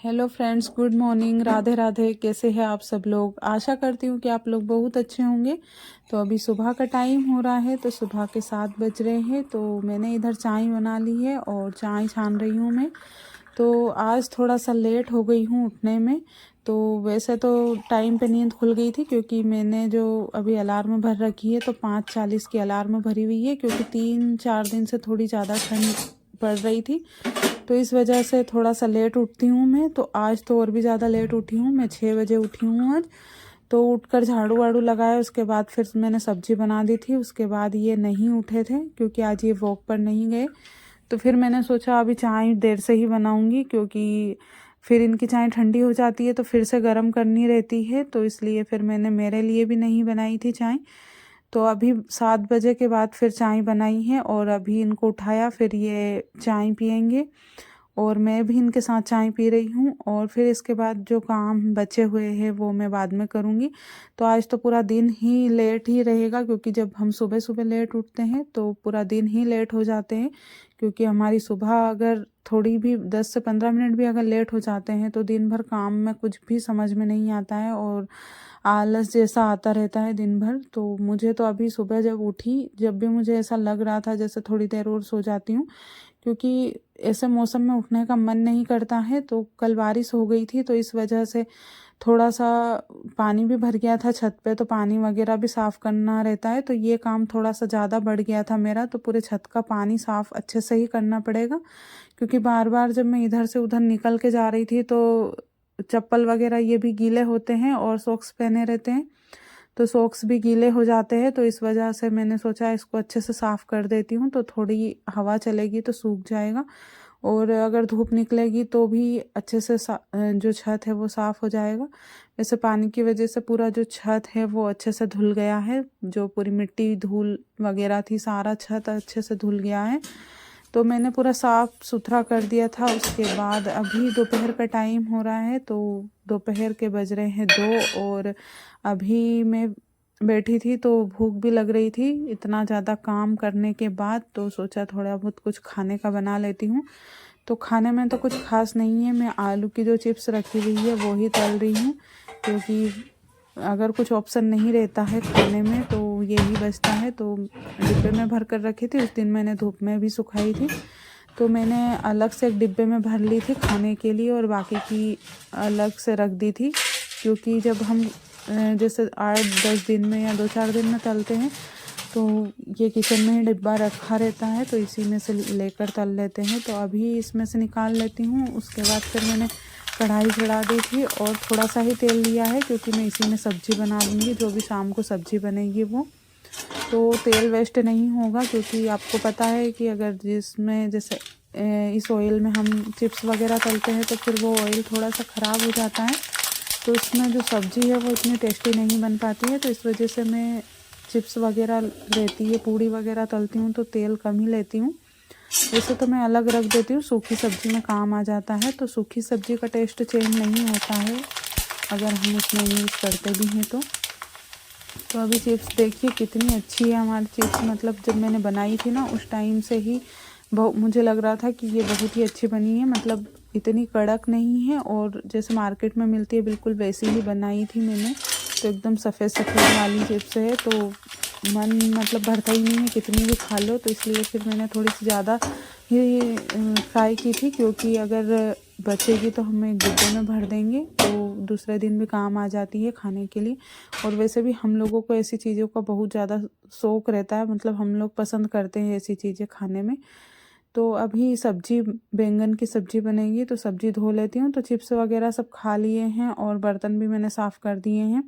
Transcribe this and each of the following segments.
Hello friends, good morning, Radhe Radhe. कैसे हैं आप सब लोग? आशा करती हूँ कि आप लोग बहुत अच्छे होंगे। तो अभी सुबह का टाइम हो रहा है, तो सुबह के 7 बज रहे हैं। तो मैंने इधर चाय बना ली है और चाय छान रही हूँ मैं। तो आज थोड़ा सा लेट हो गई हूँ उठने में। तो वैसे तो टाइम पे नींद खुल गई थी, क्योंकि मैंने जो अभी अलार्म भर रखी है तो 5:40 की अलार्म भरी हुई है, क्योंकि 3-4 दिन से थोड़ी ज़्यादा ठंड पड़ रही थी। तो इस वजह से थोड़ा सा लेट उठती हूँ मैं। तो आज तो और भी ज़्यादा लेट उठी हूँ मैं, 6 बजे उठी हूँ आज। तो उठकर झाड़ू वाड़ू लगाया, उसके बाद फिर मैंने सब्जी बना दी थी। उसके बाद ये नहीं उठे थे, क्योंकि आज ये वॉक पर नहीं गए। तो फिर मैंने सोचा अभी चाय देर से ही बनाऊंगी, क्योंकि फिर इनकी चाय ठंडी हो जाती है तो फिर से गर्म करनी रहती है। तो इसलिए फिर मैंने मेरे लिए भी नहीं बनाई थी चाय। तो अभी 7 बजे के बाद फिर चाय बनाई है और अभी इनको उठाया, फिर ये चाय पियेंगे और मैं भी इनके साथ चाय पी रही हूँ। और फिर इसके बाद जो काम बचे हुए हैं वो मैं बाद में करूँगी। तो आज तो पूरा दिन ही लेट ही रहेगा, क्योंकि जब हम सुबह सुबह लेट उठते हैं तो पूरा दिन ही लेट हो जाते हैं। क्योंकि हमारी सुबह अगर थोड़ी भी 10 से 15 मिनट भी अगर लेट हो जाते हैं तो दिन भर काम में कुछ भी समझ में नहीं आता है और आलस जैसा आता रहता है दिन भर। तो मुझे तो अभी सुबह जब उठी, जब भी मुझे ऐसा लग रहा था जैसे थोड़ी देर और सो जाती हूँ, क्योंकि ऐसे मौसम में उठने का मन नहीं करता है। तो कल बारिश हो गई थी, तो इस वजह से थोड़ा सा पानी भी भर गया था छत पे। तो पानी वगैरह भी साफ़ करना रहता है, तो ये काम थोड़ा सा ज़्यादा बढ़ गया था मेरा। तो पूरे छत का पानी साफ़ अच्छे से ही करना पड़ेगा, क्योंकि बार बार जब मैं इधर से उधर निकल के जा रही थी तो चप्पल वगैरह ये भी गीले होते हैं और सॉक्स पहने रहते हैं, तो सॉक्स भी गीले हो जाते हैं। तो इस वजह से मैंने सोचा इसको अच्छे से साफ़ कर देती हूँ, तो थोड़ी हवा चलेगी तो सूख जाएगा। और अगर धूप निकलेगी तो भी अच्छे से जो छत है वो साफ़ हो जाएगा। वैसे पानी की वजह से पूरा जो छत है वो अच्छे से धुल गया है, जो पूरी मिट्टी धूल वगैरह थी सारा छत अच्छे से धुल गया है। तो मैंने पूरा साफ़ सुथरा कर दिया था। उसके बाद अभी दोपहर का टाइम हो रहा है, तो दोपहर के बज रहे हैं 2। और अभी मैं बैठी थी तो भूख भी लग रही थी इतना ज़्यादा काम करने के बाद। तो सोचा थोड़ा बहुत कुछ खाने का बना लेती हूँ। तो खाने में तो कुछ खास नहीं है, मैं आलू की जो चिप्स रखी हुई है वो ही तल रही हूँ, क्योंकि अगर कुछ ऑप्शन नहीं रहता है खाने में तो यही बचता है। तो डिब्बे में भर कर रखी थी, उस दिन मैंने धूप में भी सुखाई थी। तो मैंने अलग से एक डिब्बे में भर ली थी खाने के लिए और बाकी की अलग से रख दी थी। क्योंकि जब हम जैसे 8-10 दिन में या 2-4 दिन में तलते हैं तो ये किचन में ही डिब्बा रखा रहता है, तो इसी में से लेकर तल लेते हैं। तो अभी इसमें से निकाल लेती हूँ। उसके बाद फिर मैंने कढ़ाई चढ़ा दी थी और थोड़ा सा ही तेल लिया है, क्योंकि मैं इसी में सब्ज़ी बना दूँगी, जो भी शाम को सब्ज़ी बनेगी वो। तो तेल वेस्ट नहीं होगा, क्योंकि आपको पता है कि अगर जिसमें जैसे इस ऑयल में हम चिप्स वगैरह तलते हैं तो फिर वो ऑयल थोड़ा सा ख़राब हो जाता है, तो इसमें जो सब्ज़ी है वो इतनी टेस्टी नहीं बन पाती है। तो इस वजह से मैं चिप्स वगैरह रहती है, पूड़ी वगैरह तलती हूँ तो तेल कम ही लेती हूँ। वैसे तो मैं अलग रख देती हूँ, सूखी सब्ज़ी में काम आ जाता है। तो सूखी सब्ज़ी का टेस्ट चेंज नहीं होता है अगर हम उसमें यूज़ करते भी हैं तो अभी चिप्स देखिए कितनी अच्छी है हमारी चिप्स। मतलब जब मैंने बनाई थी ना उस टाइम से ही मुझे लग रहा था कि ये बहुत ही अच्छी बनी है। मतलब इतनी कड़क नहीं है और जैसे मार्केट में मिलती है बिल्कुल वैसी ही बनाई थी मैंने। तो एकदम सफ़ेद सफ़ेद वाली चिप्स है, तो मन मतलब भरता ही नहीं है कितनी भी खा लो। तो इसलिए फिर मैंने थोड़ी सी ज़्यादा ही फ्राई की थी, क्योंकि अगर बचेगी तो हम एक डिब्बे में भर देंगे तो दूसरे दिन भी काम आ जाती है खाने के लिए। और वैसे भी हम लोगों को ऐसी चीज़ों का बहुत ज़्यादा शौक़ रहता है, मतलब हम लोग पसंद करते हैं ऐसी चीज़ें खाने में। तो अभी सब्जी बैंगन की सब्ज़ी बनेगी, तो सब्ज़ी धो लेती हूँ। तो चिप्स वगैरह सब खा लिए हैं और बर्तन भी मैंने साफ़ कर दिए हैं,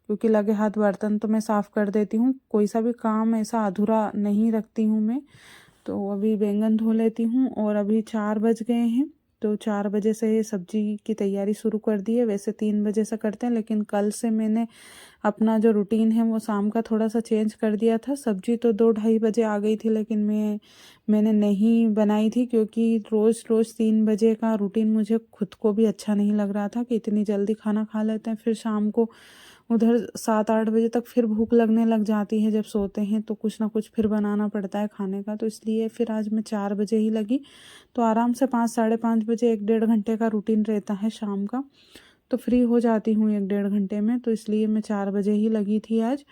क्योंकि लगे हाथ बर्तन तो मैं साफ़ कर देती हूँ। कोई सा भी काम ऐसा अधूरा नहीं रखती हूँ मैं। तो अभी बैंगन धो लेती हूँ और अभी 4 बज गए हैं, तो 4 बजे से सब्जी की तैयारी शुरू कर दी है। वैसे 3 बजे से करते हैं, लेकिन कल से मैंने अपना जो रूटीन है वो शाम का थोड़ा सा चेंज कर दिया था। सब्जी तो 2-2:30 बजे आ गई थी, लेकिन मैंने नहीं बनाई थी, क्योंकि रोज़ रोज़ 3 बजे का रूटीन मुझे खुद को भी अच्छा नहीं लग रहा था कि इतनी जल्दी खाना खा लेते हैं, फिर शाम को उधर 7-8 बजे तक फिर भूख लगने लग जाती है जब सोते हैं, तो कुछ ना कुछ फिर बनाना पड़ता है खाने का। तो इसलिए फिर आज मैं 4 बजे ही लगी। तो आराम से 5 साढ़े 5 बजे 1-1.5 घंटे का रूटीन रहता है शाम का, तो फ्री हो जाती हूँ 1-1.5 घंटे में। तो इसलिए मैं 4 बजे ही लगी थी आज।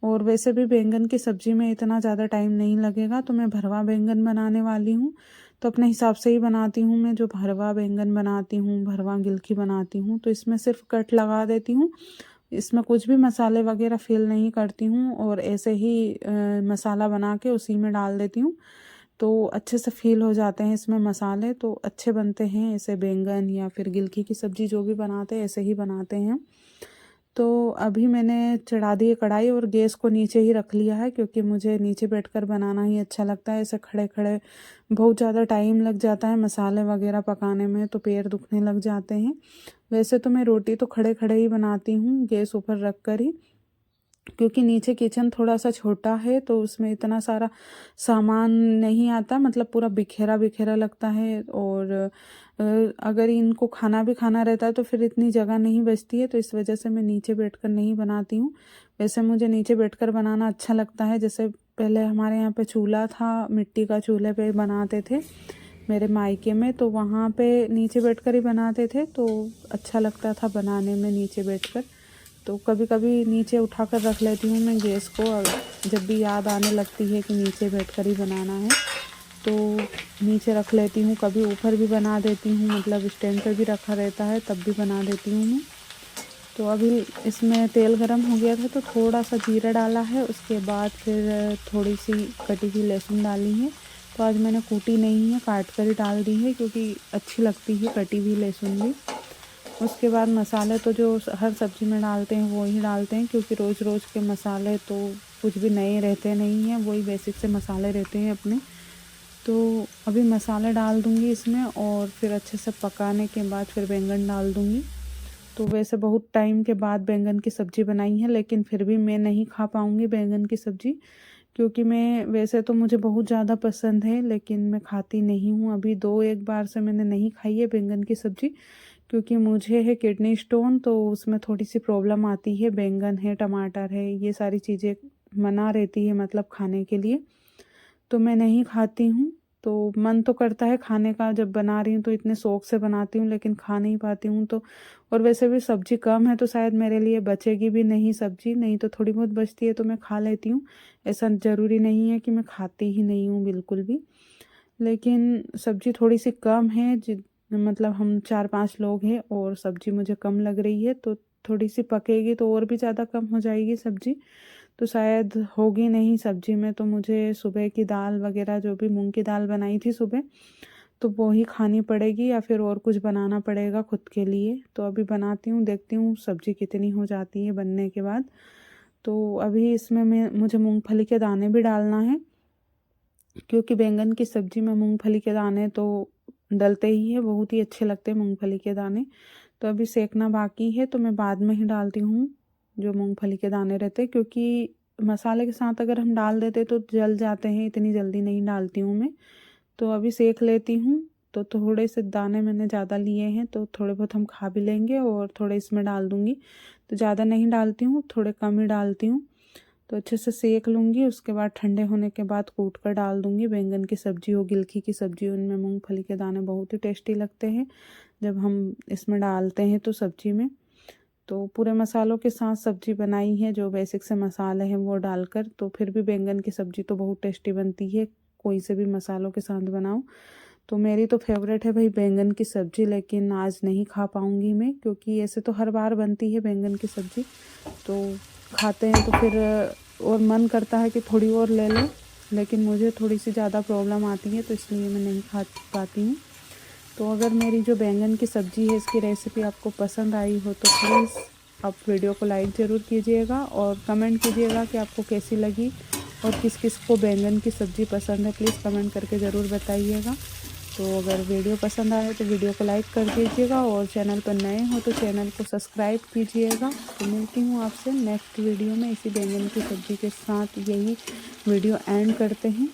और वैसे भी बैंगन की सब्ज़ी में इतना ज़्यादा टाइम नहीं लगेगा, तो मैं भरवा बैंगन बनाने वाली हूँ। तो अपने हिसाब से ही बनाती हूँ मैं, जो भरवा बैंगन बनाती हूँ, भरवा गिलकी बनाती हूँ, तो इसमें सिर्फ कट लगा देती हूँ। इसमें कुछ भी मसाले वगैरह फिल नहीं करती हूँ, और ऐसे ही मसाला बना के उसी में डाल देती हूँ। तो अच्छे से फील हो जाते हैं इसमें मसाले, तो अच्छे बनते हैं। ऐसे बैंगन या फिर गिलकी की सब्ज़ी जो भी बनाते हैं ऐसे ही बनाते हैं। तो अभी मैंने चढ़ा दी है कढ़ाई, और गैस को नीचे ही रख लिया है, क्योंकि मुझे नीचे बैठकर बनाना ही अच्छा लगता है। ऐसे खड़े खड़े बहुत ज़्यादा टाइम लग जाता है मसाले वगैरह पकाने में, तो पैर दुखने लग जाते हैं। वैसे तो मैं रोटी तो खड़े खड़े ही बनाती हूँ, गैस ऊपर रख कर ही, क्योंकि नीचे किचन थोड़ा सा छोटा है, तो उसमें इतना सारा सामान नहीं आता, मतलब पूरा बिखेरा बिखेरा लगता है। और अगर इनको खाना भी खाना रहता है तो फिर इतनी जगह नहीं बचती है, तो इस वजह से मैं नीचे बैठकर नहीं बनाती हूँ। वैसे मुझे नीचे बैठकर बनाना अच्छा लगता है। जैसे पहले हमारे यहाँ पे चूल्हा था, मिट्टी का चूल्हे पे बनाते थे मेरे मायके में, तो वहाँ पे नीचे बैठकर ही बनाते थे, तो अच्छा लगता था बनाने में नीचे बैठकर। तो कभी कभी नीचे उठा कर रख लेती हूँ मैं गैस को, जब भी याद आने लगती है कि नीचे बैठकर ही बनाना है तो नीचे रख लेती हूँ। कभी ऊपर भी बना देती हूँ, मतलब स्टैंड पर भी रखा रहता है तब भी बना देती हूँ मैं। तो अभी इसमें तेल गरम हो गया था, तो थोड़ा सा जीरा डाला है, उसके बाद फिर थोड़ी सी कटी हुई लहसुन डाली है। तो आज मैंने कूटी नहीं है, काट कर ही डाल दी है, क्योंकि अच्छी लगती है कटी हुई लहसुन भी। उसके बाद मसाले तो जो हर सब्ज़ी में डालते हैं वो ही डालते हैं, क्योंकि रोज़ रोज़ के मसाले तो कुछ भी नए रहते नहीं हैं, वही बेसिक से मसाले रहते हैं अपने। तो अभी मसाले डाल दूँगी इसमें, और फिर अच्छे से पकाने के बाद फिर बैंगन डाल दूँगी। तो वैसे बहुत टाइम के बाद बैंगन की सब्ज़ी बनाई है, लेकिन फिर भी मैं नहीं खा पाऊँगी बैंगन की सब्ज़ी, क्योंकि मैं वैसे तो मुझे बहुत ज़्यादा पसंद है, लेकिन मैं खाती नहीं हूँ। अभी 2-1 बार से मैंने नहीं खाई है बैंगन की सब्ज़ी, क्योंकि मुझे है किडनी स्टोन, तो उसमें थोड़ी सी प्रॉब्लम आती है। बैंगन है, टमाटर है, ये सारी चीज़ें मना रहती है मतलब खाने के लिए, तो मैं नहीं खाती हूँ। तो मन तो करता है खाने का, जब बना रही हूँ तो इतने शौक़ से बनाती हूँ, लेकिन खा नहीं पाती हूँ। तो और वैसे भी सब्ज़ी कम है, तो शायद मेरे लिए बचेगी भी नहीं सब्ज़ी, नहीं तो थोड़ी बहुत बचती है तो मैं खा लेती हूँ। ऐसा ज़रूरी नहीं है कि मैं खाती ही नहीं हूँ बिल्कुल भी, लेकिन सब्ज़ी थोड़ी सी कम है। मतलब हम 4-5 लोग हैं और सब्ज़ी मुझे कम लग रही है, तो थोड़ी सी पकेगी तो और भी ज़्यादा कम हो जाएगी सब्ज़ी, तो शायद होगी नहीं सब्ज़ी में। तो मुझे सुबह की दाल वगैरह, जो भी मूंग की दाल बनाई थी सुबह, तो वो ही खानी पड़ेगी, या फिर और कुछ बनाना पड़ेगा खुद के लिए। तो अभी बनाती हूँ, देखती हूँ सब्ज़ी कितनी हो जाती है बनने के बाद। तो अभी इसमें मुझे मूंगफली के दाने भी डालना है, क्योंकि बैंगन की सब्ज़ी में मूंगफली के दाने तो डलते ही है, बहुत ही अच्छे लगते हैं मूंगफली के दाने। तो अभी सेकना बाकी है, तो मैं बाद में ही डालती हूँ जो मूंगफली के दाने रहते हैं, क्योंकि मसाले के साथ अगर हम डाल देते तो जल जाते हैं, इतनी जल्दी नहीं डालती हूँ मैं। तो अभी सेक लेती हूँ। तो थोड़े से दाने मैंने ज़्यादा लिए हैं, तो थोड़े बहुत हम खा भी लेंगे, और थोड़े इसमें डाल दूँगी। तो ज़्यादा नहीं डालती हूँ, थोड़े कम ही डालती हूँ। तो अच्छे से सेक लूँगी, उसके बाद ठंडे होने के बाद कूट कर डाल दूँगी। बैंगन की सब्ज़ी हो, गिलकी की सब्ज़ी, उनमें मूंगफली के दाने बहुत ही टेस्टी लगते हैं जब हम इसमें डालते हैं तो सब्ज़ी में। तो पूरे मसालों के साथ सब्ज़ी बनाई है, जो बेसिक से मसाले हैं वो डालकर। तो फिर भी बैंगन की सब्ज़ी तो बहुत टेस्टी बनती है, कोई से भी मसालों के साथ बनाओ। तो मेरी तो फेवरेट है भाई बैंगन की सब्ज़ी, लेकिन आज नहीं खा पाऊँगी मैं, क्योंकि ऐसे तो हर बार बनती है बैंगन की सब्ज़ी, तो खाते हैं तो फिर और मन करता है कि थोड़ी और ले लें, लेकिन मुझे थोड़ी सी ज़्यादा प्रॉब्लम आती है, तो इसलिए मैं नहीं खा पाती हूँ। तो अगर मेरी जो बैंगन की सब्ज़ी है इसकी रेसिपी आपको पसंद आई हो, तो प्लीज़ आप वीडियो को लाइक ज़रूर कीजिएगा, और कमेंट कीजिएगा कि आपको कैसी लगी, और किस किस को बैंगन की सब्ज़ी पसंद है, प्लीज़ कमेंट करके ज़रूर बताइएगा। तो अगर वीडियो पसंद आए तो वीडियो को लाइक कर दीजिएगा, और चैनल पर नए हो तो चैनल को सब्सक्राइब कीजिएगा। तो मिलती हूँ आपसे नेक्स्ट वीडियो में इसी बैंगन की सब्ज़ी के साथ। यही वीडियो एंड करते हैं।